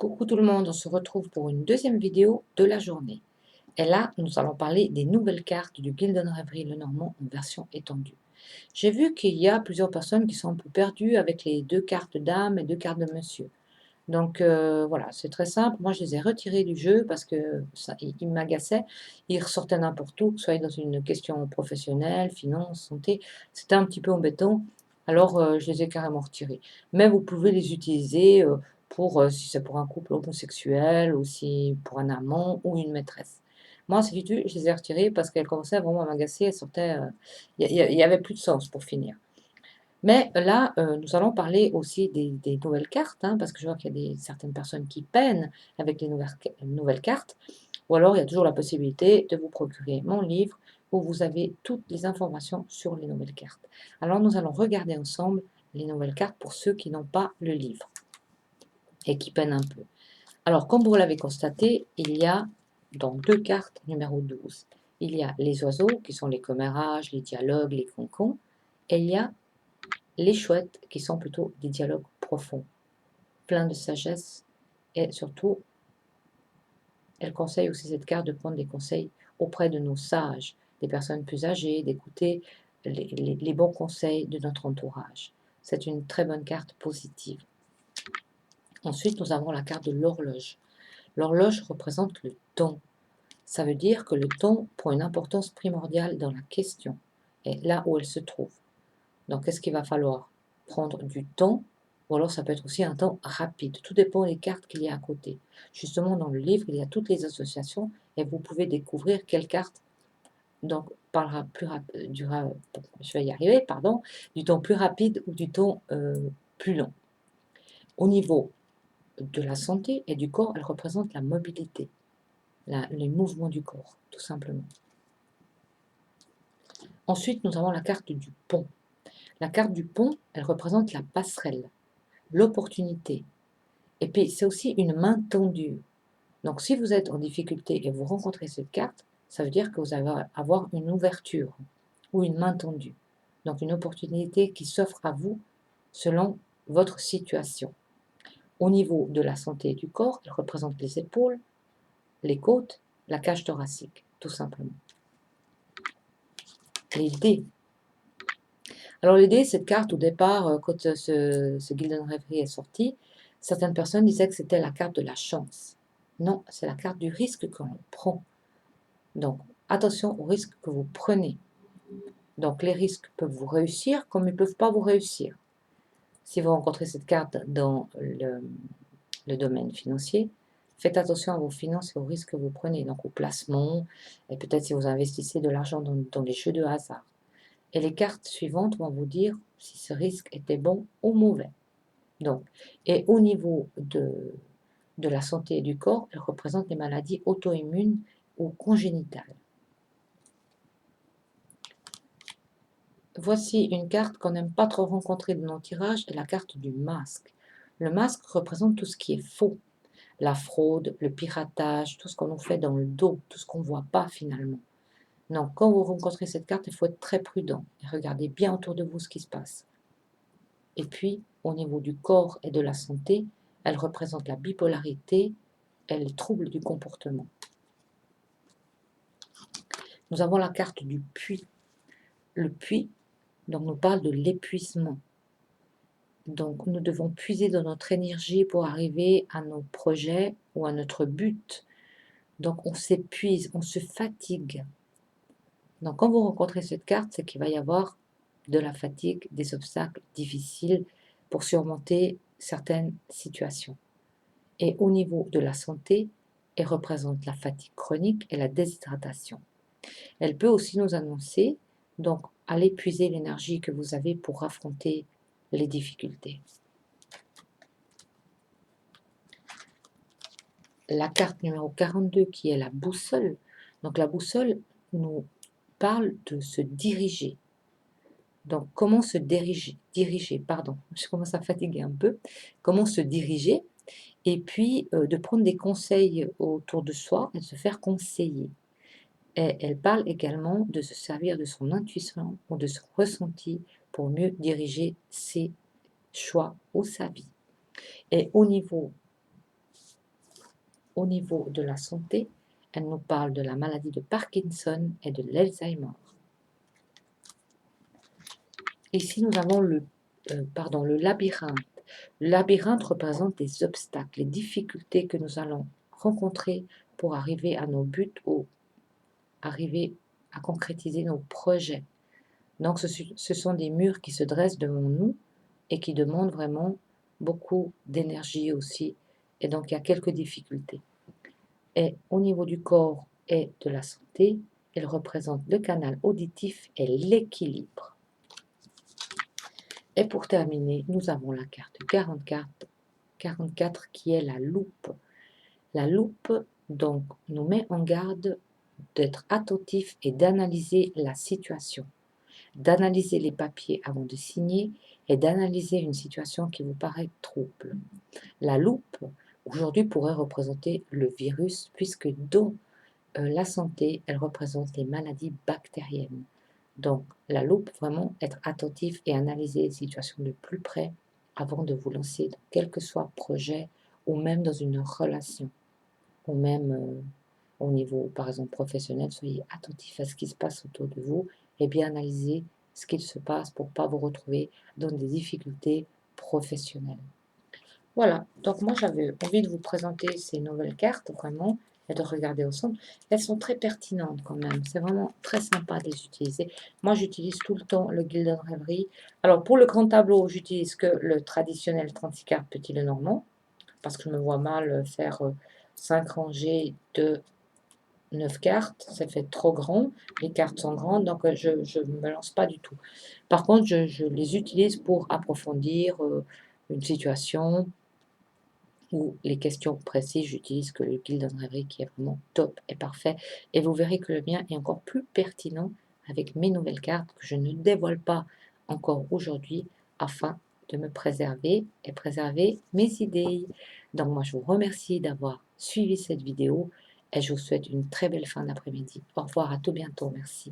Coucou tout le monde, on se retrouve pour une deuxième vidéo de la journée. Et là, nous allons parler des nouvelles cartes du Gildan Reverie Lenormand en version étendue. J'ai vu qu'il y a plusieurs personnes qui sont un peu perdues avec les deux cartes dame et deux cartes de monsieur. Donc voilà, c'est très simple. Moi, je les ai retirés du jeu parce que ils m'agaçaient. Ils ressortaient n'importe où, que ce soit dans une question professionnelle, finance, santé. C'était un petit peu embêtant. Alors, je les ai carrément retirés. Mais vous pouvez les utiliser pour, si c'est pour un couple homosexuel, ou si pour un amant ou une maîtresse. Moi, c'est du tout, je les ai retirés parce qu'elles commençaient vraiment à m'agacer. Elles sortaient, il y avait plus de sens pour finir. Mais là, nous allons parler aussi des nouvelles cartes, hein, parce que je vois qu'il y a certaines personnes qui peinent avec les nouvelles cartes, ou alors il y a toujours la possibilité de vous procurer mon livre où vous avez toutes les informations sur les nouvelles cartes. Alors nous allons regarder ensemble les nouvelles cartes pour ceux qui n'ont pas le livre et qui peinent un peu. Alors comme vous l'avez constaté, il y a dans deux cartes numéro 12, il y a les oiseaux qui sont les commérages, les dialogues, les concons, et il y a les chouettes, qui sont plutôt des dialogues profonds, pleins de sagesse, et surtout, elle conseille aussi cette carte de prendre des conseils auprès de nos sages, des personnes plus âgées, d'écouter les bons conseils de notre entourage. C'est une très bonne carte positive. Ensuite, nous avons la carte de l'horloge. L'horloge représente le temps. Ça veut dire que le temps prend une importance primordiale dans la question, et là où elle se trouve. Donc, qu'est-ce qu'il va falloir? Prendre du temps, ou alors ça peut être aussi un temps rapide. Tout dépend des cartes qu'il y a à côté. Justement, dans le livre, il y a toutes les associations et vous pouvez découvrir quelle carte donc, parlera plus rapide, je vais y arriver, pardon, du temps plus rapide ou du temps plus long. Au niveau de la santé et du corps, elle représente la mobilité, les mouvements du corps, tout simplement. Ensuite, nous avons la carte du pont. La carte du pont, elle représente la passerelle, l'opportunité. Et puis, c'est aussi une main tendue. Donc, si vous êtes en difficulté et vous rencontrez cette carte, ça veut dire que vous allez avoir une ouverture ou une main tendue. Donc, une opportunité qui s'offre à vous selon votre situation. Au niveau de la santé du corps, elle représente les épaules, les côtes, la cage thoracique, tout simplement. Les dés. Alors, les dés, cette carte, au départ, quand ce Gildan Reverie est sorti, certaines personnes disaient que c'était la carte de la chance. Non, c'est la carte du risque que l'on prend. Donc, attention aux risques que vous prenez. Donc, les risques peuvent vous réussir comme ils ne peuvent pas vous réussir. Si vous rencontrez cette carte dans le domaine financier, faites attention à vos finances et aux risques que vous prenez, donc au placement, et peut-être si vous investissez de l'argent dans les jeux de hasard. Et les cartes suivantes vont vous dire si ce risque était bon ou mauvais. Donc, et au niveau de la santé et du corps, elle représente les maladies auto-immunes ou congénitales. Voici une carte qu'on n'aime pas trop rencontrer dans nos tirages, la carte du masque. Le masque représente tout ce qui est faux, la fraude, le piratage, tout ce qu'on nous fait dans le dos, tout ce qu'on ne voit pas finalement. Donc, quand vous rencontrez cette carte, il faut être très prudent et regardez bien autour de vous ce qui se passe. Et puis, au niveau du corps et de la santé, elle représente la bipolarité et les troubles du comportement. Nous avons la carte du puits. Le puits, donc, nous parle de l'épuisement. Donc, nous devons puiser dans notre énergie pour arriver à nos projets ou à notre but. Donc, on s'épuise, on se fatigue. Donc, quand vous rencontrez cette carte, c'est qu'il va y avoir de la fatigue, des obstacles difficiles pour surmonter certaines situations. Et au niveau de la santé, elle représente la fatigue chronique et la déshydratation. Elle peut aussi nous annoncer, donc, allez puiser l'énergie que vous avez pour affronter les difficultés. La carte numéro 42 qui est la boussole. Donc la boussole nous parle de se diriger. Donc comment se diriger, pardon, je commence à fatiguer un peu. Comment se diriger et puis de prendre des conseils autour de soi et de se faire conseiller. Et elle parle également de se servir de son intuition ou de son ressenti pour mieux diriger ses choix ou sa vie. Et au niveau Au niveau de la santé, elle nous parle de la maladie de Parkinson et de l'Alzheimer. Ici, nous avons le labyrinthe. Le labyrinthe représente les obstacles, les difficultés que nous allons rencontrer pour arriver à nos buts ou arriver à concrétiser nos projets. Donc, ce sont des murs qui se dressent devant nous et qui demandent vraiment beaucoup d'énergie aussi. Et donc, il y a quelques difficultés. Et au niveau du corps et de la santé, elle représente le canal auditif et l'équilibre. Et pour terminer, nous avons la carte 44 qui est la loupe. La loupe, donc, nous met en garde d'être attentif et d'analyser la situation, d'analyser les papiers avant de signer et d'analyser une situation qui vous paraît trouble. La loupe, aujourd'hui, pourrait représenter le virus, puisque dans la santé, elle représente les maladies bactériennes. Donc, la loupe, vraiment être attentif et analyser les situations de plus près avant de vous lancer dans quel que soit projet ou même dans une relation, ou même au niveau, par exemple, professionnel. Soyez attentif à ce qui se passe autour de vous et bien analyser ce qu'il se passe pour ne pas vous retrouver dans des difficultés professionnelles. Voilà, donc moi j'avais envie de vous présenter ces nouvelles cartes vraiment et de regarder ensemble. Elles sont très pertinentes quand même, c'est vraiment très sympa de les utiliser. Moi j'utilise tout le temps le Gilded Reverie. Alors pour le grand tableau, j'utilise que le traditionnel 36 cartes Petit Lenormand, parce que je me vois mal faire 5 rangées de 9 cartes, ça fait trop grand, les cartes sont grandes, donc je ne me lance pas du tout. Par contre, je les utilise pour approfondir une situation, ou les questions précises, j'utilise que le Gilded Reverie qui est vraiment top et parfait. Et vous verrez que le mien est encore plus pertinent avec mes nouvelles cartes que je ne dévoile pas encore aujourd'hui afin de me préserver et préserver mes idées. Donc moi je vous remercie d'avoir suivi cette vidéo et je vous souhaite une très belle fin d'après-midi. Au revoir, à tout bientôt, merci.